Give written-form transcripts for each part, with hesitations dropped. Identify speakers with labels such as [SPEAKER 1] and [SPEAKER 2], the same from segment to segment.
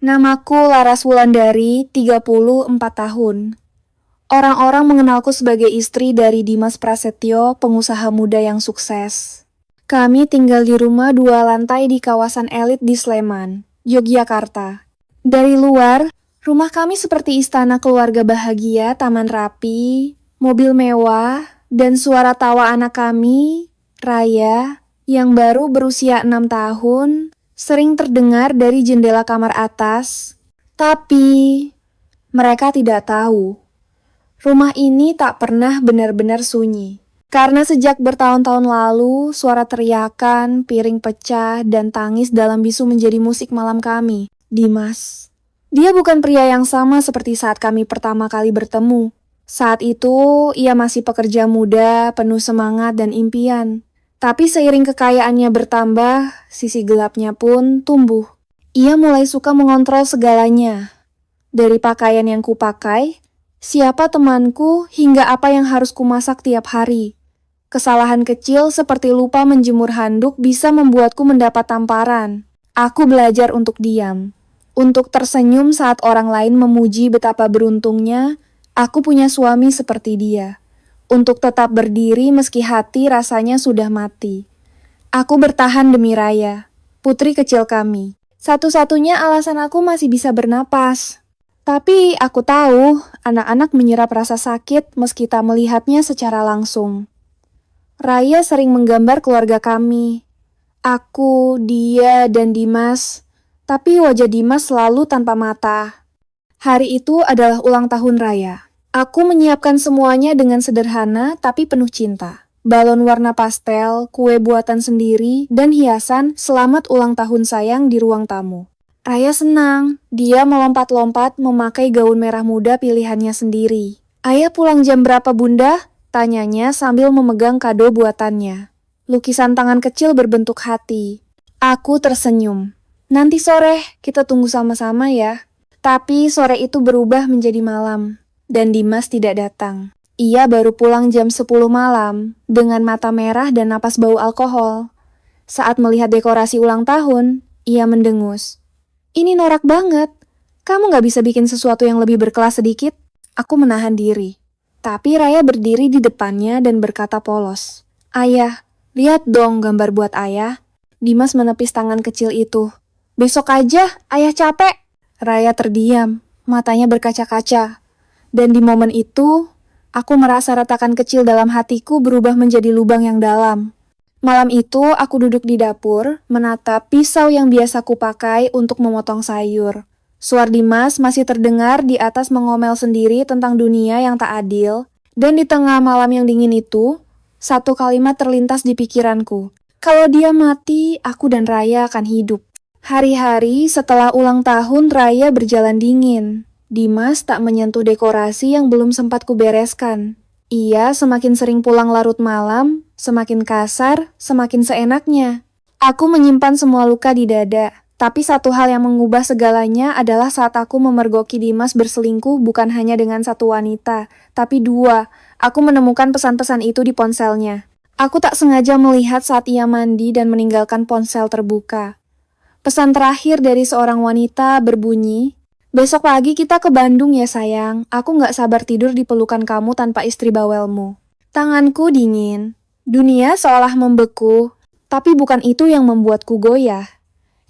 [SPEAKER 1] Namaku Laras Wulandari, 34 tahun. Orang-orang mengenalku sebagai istri dari Dimas Prasetyo, pengusaha muda yang sukses. Kami tinggal di rumah 2 lantai di kawasan elit di Sleman, Yogyakarta. Dari luar, rumah kami seperti istana keluarga bahagia, taman rapi, mobil mewah, dan suara tawa anak kami, Raya, yang baru berusia 6 tahun, sering terdengar dari jendela kamar atas. Tapi mereka tidak tahu, rumah ini tak pernah benar-benar sunyi. Karena sejak bertahun-tahun lalu, suara teriakan, piring pecah, dan tangis dalam bisu menjadi musik malam kami. Dimas. Dia bukan pria yang sama seperti saat kami pertama kali bertemu. Saat itu, ia masih pekerja muda, penuh semangat dan impian. Tapi seiring kekayaannya bertambah, sisi gelapnya pun tumbuh. Ia mulai suka mengontrol segalanya. Dari pakaian yang kupakai, siapa temanku, hingga apa yang harus kumasak tiap hari. Kesalahan kecil seperti lupa menjemur handuk bisa membuatku mendapat tamparan. Aku belajar untuk diam. Untuk tersenyum saat orang lain memuji betapa beruntungnya, aku punya suami seperti dia. Untuk tetap berdiri meski hati rasanya sudah mati. Aku bertahan demi Raya, putri kecil kami. Satu-satunya alasan aku masih bisa bernapas. Tapi aku tahu, anak-anak menyerap rasa sakit meski tak melihatnya secara langsung. Raya sering menggambar keluarga kami. Aku, dia, dan Dimas. Tapi wajah Dimas selalu tanpa mata. Hari itu adalah ulang tahun Raya. Aku menyiapkan semuanya dengan sederhana tapi penuh cinta. Balon warna pastel, kue buatan sendiri, dan hiasan selamat ulang tahun sayang di ruang tamu. Raya senang. Dia melompat-lompat memakai gaun merah muda pilihannya sendiri. Ayah pulang jam berapa bunda? Tanyanya sambil memegang kado buatannya. Lukisan tangan kecil berbentuk hati. Aku tersenyum. Nanti sore kita tunggu sama-sama ya. Tapi sore itu berubah menjadi malam. Dan Dimas tidak datang. Ia baru pulang jam 10 malam, dengan mata merah dan napas bau alkohol. Saat melihat dekorasi ulang tahun, ia mendengus. Ini norak banget. Kamu gak bisa bikin sesuatu yang lebih berkelas sedikit? Aku menahan diri. Tapi Raya berdiri di depannya dan berkata polos. Ayah, lihat dong gambar buat ayah. Dimas menepis tangan kecil itu. Besok aja, ayah capek. Raya terdiam, matanya berkaca-kaca. Dan di momen itu, aku merasa retakan kecil dalam hatiku berubah menjadi lubang yang dalam. Malam itu, aku duduk di dapur, menatap pisau yang biasa kupakai untuk memotong sayur. Suara Dimas masih terdengar di atas mengomel sendiri tentang dunia yang tak adil. Dan di tengah malam yang dingin itu, satu kalimat terlintas di pikiranku. Kalau dia mati, aku dan Raya akan hidup. Hari-hari setelah ulang tahun, Raya berjalan dingin. Dimas tak menyentuh dekorasi yang belum sempat kubereskan. Ia semakin sering pulang larut malam, semakin kasar, semakin seenaknya. Aku menyimpan semua luka di dada. Tapi satu hal yang mengubah segalanya adalah saat aku memergoki Dimas berselingkuh bukan hanya dengan satu wanita, tapi 2. Aku menemukan pesan-pesan itu di ponselnya. Aku tak sengaja melihat saat ia mandi dan meninggalkan ponsel terbuka. Pesan terakhir dari seorang wanita berbunyi, besok pagi kita ke Bandung ya sayang, aku gak sabar tidur di pelukan kamu tanpa istri bawelmu. Tanganku dingin, dunia seolah membeku, tapi bukan itu yang membuatku goyah.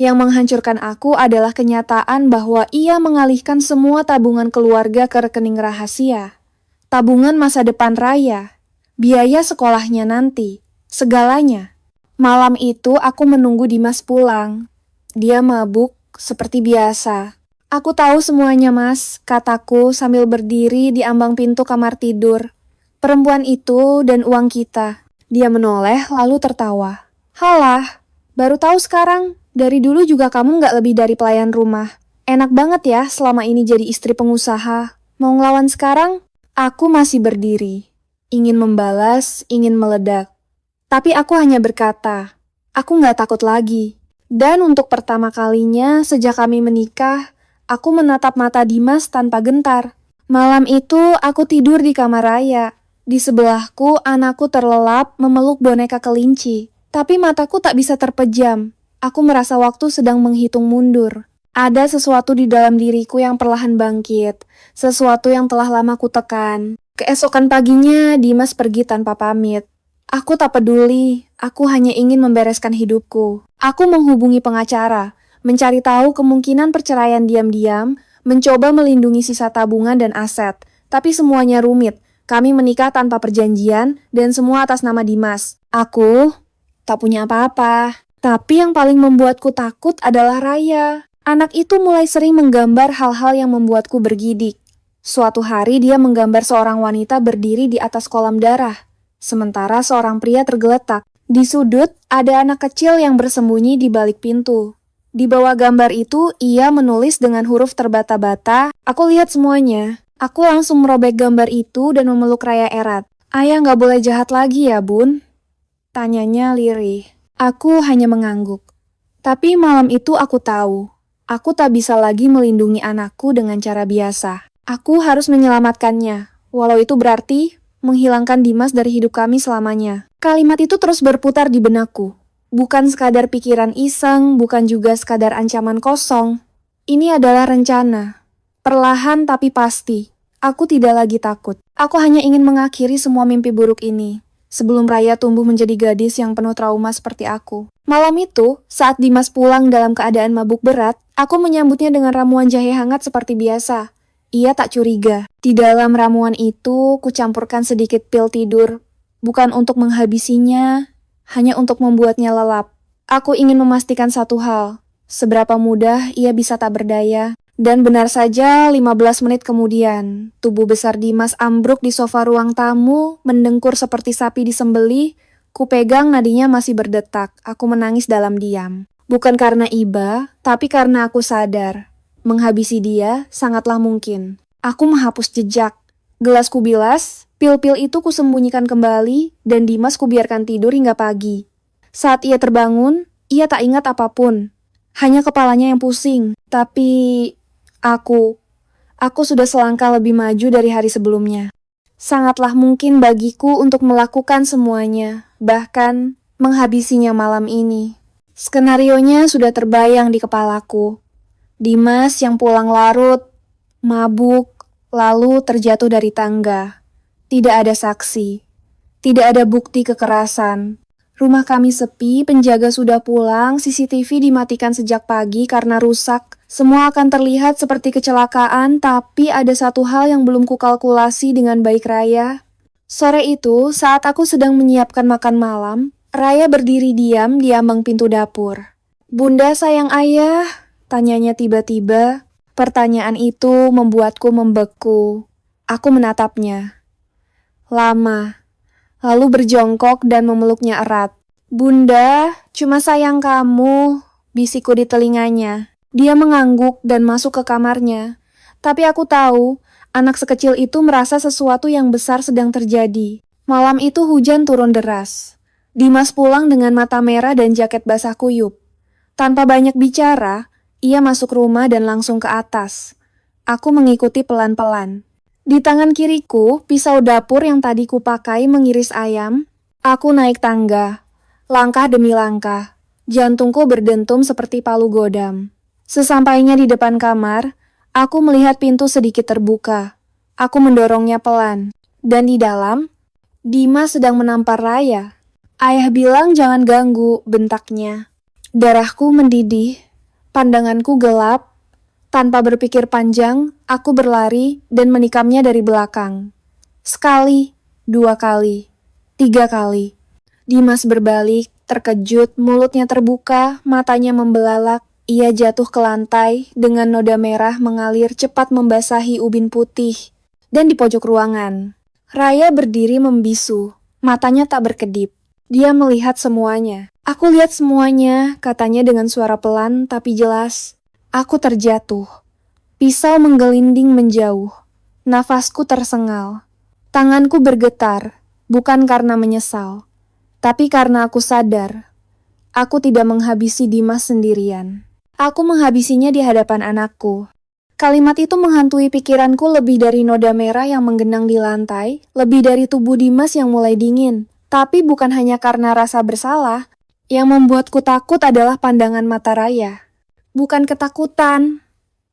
[SPEAKER 1] Yang menghancurkan aku adalah kenyataan bahwa ia mengalihkan semua tabungan keluarga ke rekening rahasia. Tabungan masa depan Raya, biaya sekolahnya nanti, segalanya. Malam itu aku menunggu Dimas pulang. Dia mabuk seperti biasa. Aku tahu semuanya mas, kataku sambil berdiri di ambang pintu kamar tidur. Perempuan itu dan uang kita. Dia menoleh lalu tertawa. Halah, baru tahu sekarang. Dari dulu juga kamu gak lebih dari pelayan rumah. Enak banget ya selama ini jadi istri pengusaha. Mau ngelawan sekarang? Aku masih berdiri. Ingin membalas, ingin meledak. Tapi aku hanya berkata, aku gak takut lagi. Dan untuk pertama kalinya sejak kami menikah, aku menatap mata Dimas tanpa gentar. Malam itu aku tidur di kamar Raya. Di sebelahku anakku terlelap memeluk boneka kelinci. Tapi mataku tak bisa terpejam. Aku merasa waktu sedang menghitung mundur. Ada sesuatu di dalam diriku yang perlahan bangkit, sesuatu yang telah lama kutekan. Keesokan paginya, Dimas pergi tanpa pamit. Aku tak peduli, aku hanya ingin membereskan hidupku. Aku menghubungi pengacara, mencari tahu kemungkinan perceraian diam-diam, mencoba melindungi sisa tabungan dan aset. Tapi semuanya rumit. Kami menikah tanpa perjanjian, dan semua atas nama Dimas. Aku tak punya apa-apa. Tapi yang paling membuatku takut adalah Raya. Anak itu mulai sering menggambar hal-hal yang membuatku bergidik. Suatu hari dia menggambar seorang wanita berdiri di atas kolam darah. Sementara seorang pria tergeletak. Di sudut, ada anak kecil yang bersembunyi di balik pintu. Di bawah gambar itu, ia menulis dengan huruf terbata-bata. Aku lihat semuanya. Aku langsung merobek gambar itu dan memeluk Raya erat. Ayah nggak boleh jahat lagi ya, Bun? Tanyanya lirih. Aku hanya mengangguk. Tapi malam itu aku tahu. Aku tak bisa lagi melindungi anakku dengan cara biasa. Aku harus menyelamatkannya, walau itu berarti menghilangkan Dimas dari hidup kami selamanya. Kalimat itu terus berputar di benakku. Bukan sekadar pikiran iseng, bukan juga sekadar ancaman kosong. Ini adalah rencana. Perlahan tapi pasti. Aku tidak lagi takut. Aku hanya ingin mengakhiri semua mimpi buruk ini. Sebelum Raya tumbuh menjadi gadis yang penuh trauma seperti aku. Malam itu, saat Dimas pulang dalam keadaan mabuk berat, aku menyambutnya dengan ramuan jahe hangat seperti biasa. Ia tak curiga. Di dalam ramuan itu, kucampurkan sedikit pil tidur. Bukan untuk menghabisinya, hanya untuk membuatnya lelap. Aku ingin memastikan satu hal. Seberapa mudah ia bisa tak berdaya. Dan benar saja 15 menit kemudian, tubuh besar Dimas ambruk di sofa ruang tamu, mendengkur seperti sapi disembelih. Kupegang nadinya masih berdetak, aku menangis dalam diam. Bukan karena iba, tapi karena aku sadar. Menghabisi dia sangatlah mungkin. Aku menghapus jejak. Gelas kubilas, pil-pil itu kusembunyikan kembali, dan Dimas kubiarkan tidur hingga pagi. Saat ia terbangun, ia tak ingat apapun. Hanya kepalanya yang pusing, tapi Aku sudah selangkah lebih maju dari hari sebelumnya. Sangatlah mungkin bagiku untuk melakukan semuanya, bahkan menghabisinya malam ini. Skenarionya sudah terbayang di kepalaku. Dimas yang pulang larut, mabuk, lalu terjatuh dari tangga. Tidak ada saksi, tidak ada bukti kekerasan. Rumah kami sepi, penjaga sudah pulang, CCTV dimatikan sejak pagi karena rusak. Semua akan terlihat seperti kecelakaan, tapi ada satu hal yang belum kukalkulasi dengan baik Raya. Sore itu, saat aku sedang menyiapkan makan malam, Raya berdiri diam di ambang pintu dapur. "Bunda sayang ayah?" tanyanya tiba-tiba. Pertanyaan itu membuatku membeku. Aku menatapnya. Lama. Lalu berjongkok dan memeluknya erat. "Bunda, cuma sayang kamu," bisikku di telinganya. Dia mengangguk dan masuk ke kamarnya. Tapi aku tahu, anak sekecil itu merasa sesuatu yang besar sedang terjadi. Malam itu hujan turun deras. Dimas pulang dengan mata merah dan jaket basah kuyup. Tanpa banyak bicara, ia masuk rumah dan langsung ke atas. Aku mengikuti pelan-pelan. Di tangan kiriku, pisau dapur yang tadi kupakai mengiris ayam. Aku naik tangga. Langkah demi langkah. Jantungku berdentum seperti palu godam. Sesampainya di depan kamar, aku melihat pintu sedikit terbuka. Aku mendorongnya pelan. Dan di dalam, Dimas sedang menampar Raya. "Ayah bilang jangan ganggu," bentaknya. Darahku mendidih. Pandanganku gelap. Tanpa berpikir panjang, aku berlari dan menikamnya dari belakang. Sekali, 2 kali, 3 kali. Dimas berbalik, terkejut, mulutnya terbuka, matanya membelalak. Ia jatuh ke lantai dengan noda merah mengalir cepat membasahi ubin putih. Dan di pojok ruangan, Raya berdiri membisu, matanya tak berkedip. Dia melihat semuanya. "Aku lihat semuanya," katanya dengan suara pelan tapi jelas. Aku terjatuh. Pisau menggelinding menjauh. Nafasku tersengal. Tanganku bergetar, bukan karena menyesal, tapi karena aku sadar. Aku tidak menghabisi Dimas sendirian. Aku menghabisinya di hadapan anakku. Kalimat itu menghantui pikiranku lebih dari noda merah yang menggenang di lantai, lebih dari tubuh Dimas yang mulai dingin. Tapi bukan hanya karena rasa bersalah, yang membuatku takut adalah pandangan mata Raya. bukan ketakutan,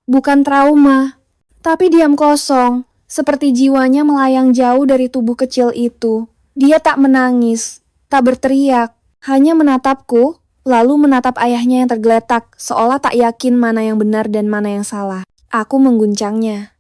[SPEAKER 1] bukan trauma, tapi diam kosong, seperti jiwanya melayang jauh dari tubuh kecil itu. Dia tak menangis, tak berteriak, hanya menatapku, lalu menatap ayahnya yang tergeletak, seolah tak yakin mana yang benar dan mana yang salah. Aku mengguncangnya.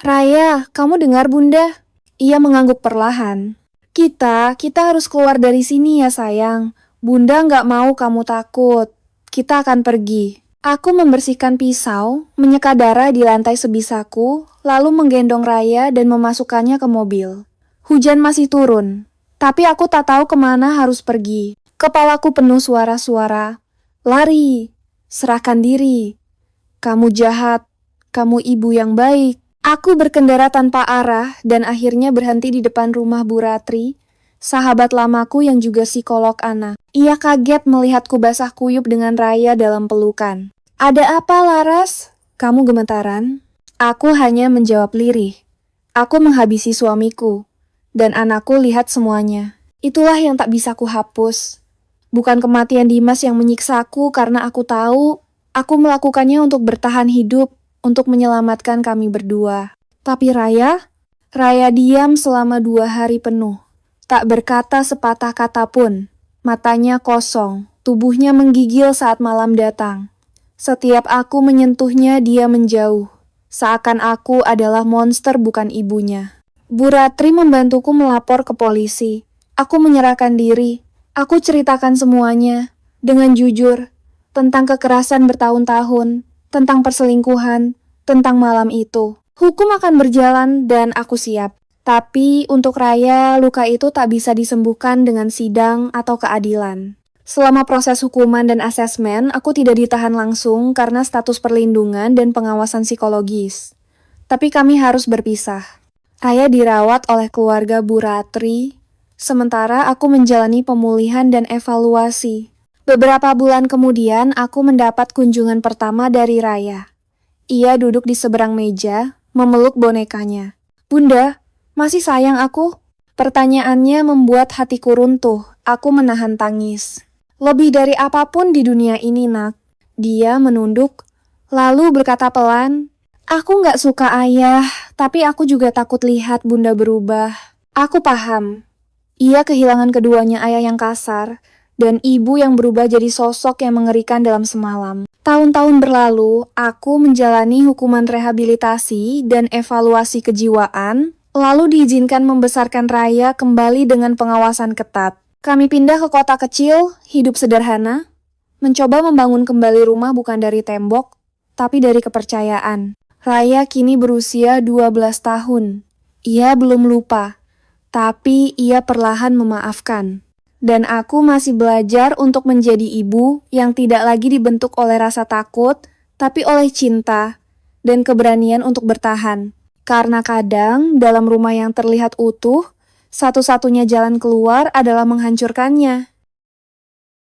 [SPEAKER 1] "Raya, kamu dengar bunda?" Ia mengangguk perlahan. Kita harus keluar dari sini ya sayang. Bunda nggak mau kamu takut. Kita akan pergi." Aku membersihkan pisau, menyeka darah di lantai sebisaku, lalu menggendong Raya dan memasukkannya ke mobil. Hujan masih turun, tapi aku tak tahu kemana harus pergi. Kepalaku penuh suara-suara. "Lari, serahkan diri. Kamu jahat, kamu ibu yang baik." Aku berkendara tanpa arah dan akhirnya berhenti di depan rumah Bu Ratri, sahabat lamaku yang juga psikolog anak. Ia kaget melihatku basah kuyup dengan Raya dalam pelukan. "Ada apa, Laras?" Kamu gemetaran. Aku hanya menjawab lirih. Aku menghabisi suamiku, dan anakku lihat semuanya. Itulah yang tak bisa kuhapus. Bukan kematian Dimas yang menyiksaku karena aku tahu aku melakukannya untuk bertahan hidup, untuk menyelamatkan kami berdua. Tapi Raya diam selama 2 hari penuh. Tak berkata sepatah kata pun. Matanya kosong, tubuhnya menggigil saat malam datang. Setiap aku menyentuhnya, dia menjauh. Seakan aku adalah monster bukan ibunya. Bu Ratri membantuku melapor ke polisi. Aku menyerahkan diri. Aku ceritakan semuanya, dengan jujur, tentang kekerasan bertahun-tahun, tentang perselingkuhan, tentang malam itu. Hukum akan berjalan dan aku siap. Tapi untuk Raya, luka itu tak bisa disembuhkan dengan sidang atau keadilan. Selama proses hukuman dan asesmen, aku tidak ditahan langsung karena status perlindungan dan pengawasan psikologis. Tapi kami harus berpisah. Raya dirawat oleh keluarga Bu Ratri, sementara aku menjalani pemulihan dan evaluasi. Beberapa bulan kemudian, aku mendapat kunjungan pertama dari Raya. Ia duduk di seberang meja, memeluk bonekanya. "Bunda, masih sayang aku?" Pertanyaannya membuat hatiku runtuh. Aku menahan tangis. "Lebih dari apapun di dunia ini, nak." Dia menunduk, lalu berkata pelan, "Aku nggak suka ayah, tapi aku juga takut lihat bunda berubah." Aku paham. Ia kehilangan keduanya, ayah yang kasar, dan ibu yang berubah jadi sosok yang mengerikan dalam semalam. Tahun-tahun berlalu, aku menjalani hukuman rehabilitasi dan evaluasi kejiwaan, lalu diizinkan membesarkan Raya kembali dengan pengawasan ketat. Kami pindah ke kota kecil, hidup sederhana, mencoba membangun kembali rumah bukan dari tembok, tapi dari kepercayaan. Raya kini berusia 12 tahun. Ia belum lupa, tapi ia perlahan memaafkan. Dan aku masih belajar untuk menjadi ibu yang tidak lagi dibentuk oleh rasa takut, tapi oleh cinta dan keberanian untuk bertahan. Karena kadang dalam rumah yang terlihat utuh, satu-satunya jalan keluar adalah menghancurkannya.